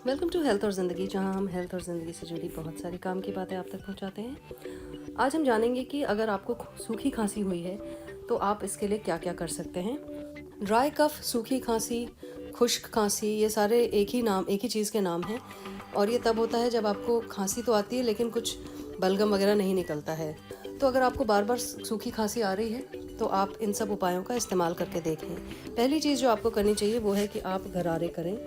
Welcome to health और ज़िंदगी, जहां हम हेल्थ और ज़िंदगी से जुड़ी बहुत सारी काम की बातें आप तक पहुंचाते हैं। आज हम जानेंगे कि अगर आपको सूखी खांसी हुई है तो आप इसके लिए क्या क्या कर सकते हैं। ड्राई कफ, सूखी खांसी, खुश्क खांसी, ये सारे एक ही चीज़ के नाम हैं। और ये तब होता है जब आपको खांसी तो आती है लेकिन कुछ बलगम वगैरह नहीं निकलता है। तो अगर आपको बार बार सूखी खांसी आ रही है तो आप इन सब उपायों का इस्तेमाल करके देखें। पहली चीज़ जो आपको करनी चाहिए वो है कि आप गरारे करें।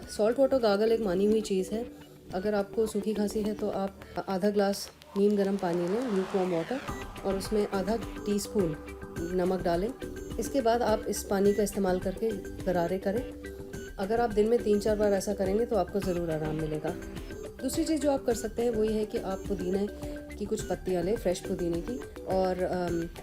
सॉल्ट वाटर गागल एक मानी हुई चीज़ है। अगर आपको सूखी खांसी है तो आप आधा ग्लास नीम गर्म पानी लें, ल्यूकवार्म वाटर, और उसमें आधा टीस्पून नमक डालें। इसके बाद आप इस पानी का इस्तेमाल करके गरारे करें। अगर आप दिन में 3-4 बार ऐसा करेंगे तो आपको ज़रूर आराम मिलेगा। दूसरी चीज़ जो आप कर सकते हैं वो ये है कि आप पुदीने की कुछ पत्तियाँ लें, फ्रेश पुदीने की, और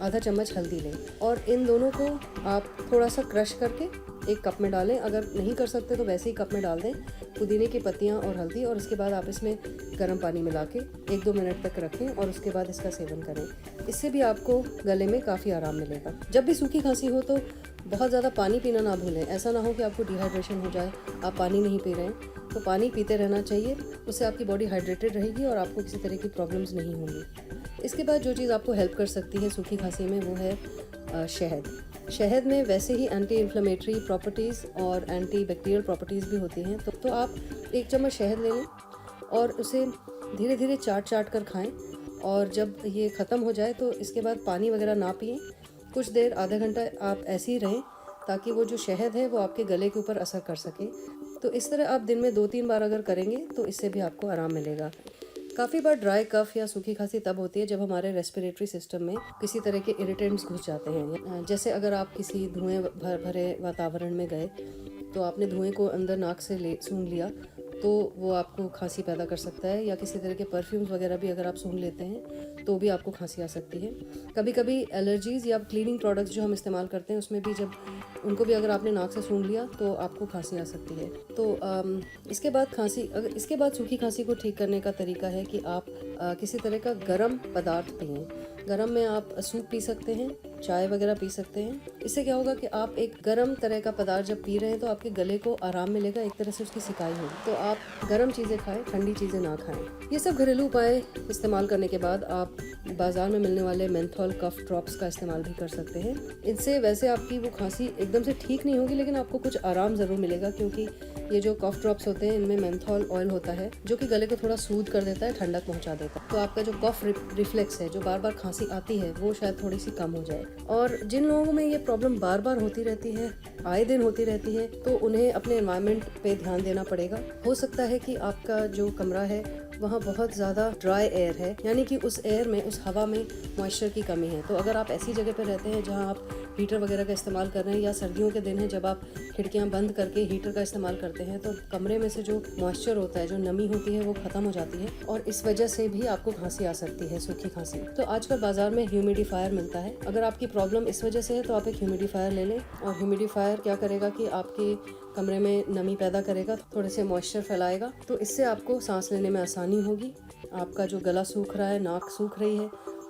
आधा चम्मच हल्दी लें, और इन दोनों को आप थोड़ा सा क्रश करके एक कप में डालें। अगर नहीं कर सकते तो वैसे ही कप में डाल दें पुदीने की पत्तियाँ और हल्दी, और उसके बाद आप इसमें गर्म पानी मिला के 1-2 मिनट तक रखें और उसके बाद इसका सेवन करें। इससे भी आपको गले में काफ़ी आराम मिलेगा। जब भी सूखी खांसी हो तो बहुत ज़्यादा पानी पीना ना भूलें। ऐसा ना हो कि आपको डिहाइड्रेशन हो जाए, आप पानी नहीं पी रहे हैं। तो पानी पीते रहना चाहिए, उससे आपकी बॉडी हाइड्रेटेड रहेगी और आपको किसी तरह की प्रॉब्लम्स नहीं होंगी। इसके बाद जो चीज़ आपको हेल्प कर सकती है सूखी खांसी में वो है शहद। शहद में वैसे ही एंटी इन्फ्लेमेटरी प्रॉपर्टीज़ और एंटी बैक्टीरियल प्रॉपर्टीज़ भी होती हैं। तो आप 1 चम्मच शहद ले लें और उसे धीरे धीरे चाट कर खाएं। और जब ये ख़त्म हो जाए तो इसके बाद पानी वगैरह ना पिएं। कुछ देर, आधा घंटा आप ऐसे ही रहें ताकि वो जो शहद है वो आपके गले के ऊपर असर कर सके। तो इस तरह आप दिन में 2-3 बार अगर करेंगे तो इससे भी आपको आराम मिलेगा। काफ़ी बार ड्राई कफ या सूखी खांसी तब होती है जब हमारे रेस्पिरेटरी सिस्टम में किसी तरह के इरिटेंट्स घुस जाते हैं। जैसे अगर आप किसी धुएं भरे वातावरण में गए तो आपने धुएं को अंदर नाक से सूंघ लिया तो वो आपको खांसी पैदा कर सकता है। या किसी तरह के परफ्यूम्स वगैरह भी अगर आप सूंघ लेते हैं तो भी आपको खांसी आ सकती है। कभी कभी एलर्जीज़ या क्लीनिंग प्रोडक्ट्स जो हम इस्तेमाल करते हैं उसमें भी जब उनको भी अगर आपने नाक से सूंघ लिया तो आपको खांसी आ सकती है। तो इसके बाद सूखी खांसी को ठीक करने का तरीका है कि आप किसी तरह का गर्म पदार्थ पिएं। गरम में आप सूप पी सकते हैं, चाय वगैरह पी सकते हैं। इससे क्या होगा कि आप एक गर्म तरह का पदार्थ जब पी रहे हैं तो आपके गले को आराम मिलेगा, एक तरह से उसकी सिकाई होगी। तो आप गर्म चीज़ें खाएं, ठंडी चीज़ें ना खाएं। ये सब घरेलू उपाय इस्तेमाल करने के बाद आप बाज़ार में मिलने वाले मेंथॉल कफ ड्रॉप्स का इस्तेमाल भी कर सकते हैं। इनसे वैसे आपकी वो खांसी एकदम से ठीक नहीं होगी लेकिन आपको कुछ आराम ज़रूर मिलेगा, क्योंकि ये जो कफ ड्रॉप्स होते हैं इनमें मेंथॉल ऑयल होता है जो कि गले को थोड़ा सूद कर देता है, ठंडक पहुंचा देता है। तो आपका जो कफ रिफ्लेक्स है, जो बार बार खांसी आती है, वो शायद थोड़ी सी कम हो जाए। और जिन लोगों में ये प्रॉब्लम बार बार होती रहती है, आए दिन होती रहती है, तो उन्हें अपने एनवायरनमेंट पे ध्यान देना पड़ेगा। हो सकता है कि आपका जो कमरा है वहाँ बहुत ज़्यादा ड्राई एयर है, यानी कि उस एयर में, उस हवा में मॉइस्चर की कमी है। तो अगर आप ऐसी जगह पर रहते हैं जहाँ आप हीटर वगैरह का इस्तेमाल कर रहे हैं, या सर्दियों के दिन है जब आप खिड़कियाँ बंद करके हीटर का इस्तेमाल करते हैं, तो कमरे में से जो मॉइस्चर होता है, जो नमी होती है, वो ख़त्म हो जाती है और इस वजह से भी आपको खांसी आ सकती है, सूखी खांसी। तो आजकल बाजार में ह्यूमिडिफायर मिलता है। अगर आपकी प्रॉब्लम इस वजह से है तो आप एक ह्यूमिडिफायर ले लें। और ह्यूमिडिफायर क्या करेगा कि आपके कमरे में नमी पैदा करेगा, थोड़े से मॉइस्चर फैलाएगा, तो इससे आपको सांस लेने में आसानी होगी। आपका जो गला सूख रहा है, नाक सूख रही है,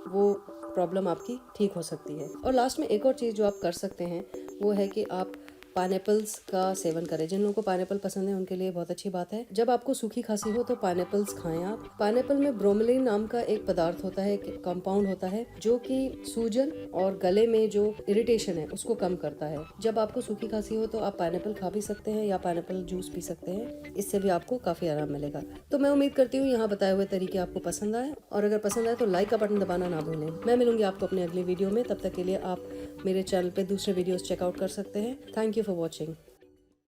वो प्रॉब्लम आपकी ठीक हो सकती है। और लास्ट में एक और चीज़ जो आप कर सकते हैं वो है कि आप पाइनएप्पल्स का सेवन करें। जिन लोगों को पाइनएप्पल पसंद है उनके लिए बहुत अच्छी बात है। जब आपको सूखी खांसी हो तो पाइनएप्पल्स खाएं आप। पाइनएप्पल में ब्रोमेलिन नाम का एक पदार्थ होता है, कंपाउंड होता है, जो कि सूजन और गले में जो इरिटेशन है उसको कम करता है। जब आपको सूखी खांसी हो तो आप पाइनएप्पल खा भी सकते हैं या पाइनएप्पल जूस पी सकते हैं। इससे भी आपको काफ़ी आराम मिलेगा। तो मैं उम्मीद करती हूँ यहाँ बताए हुए तरीके आपको पसंद आए, और अगर पसंद आए तो लाइक का बटन दबाना ना भूलें। मैं मिलूंगी आपको अपने अगली वीडियो में। तब तक के लिए आप मेरे चैनल पे दूसरे वीडियोस चेकआउट कर सकते हैं। Thank you for watching.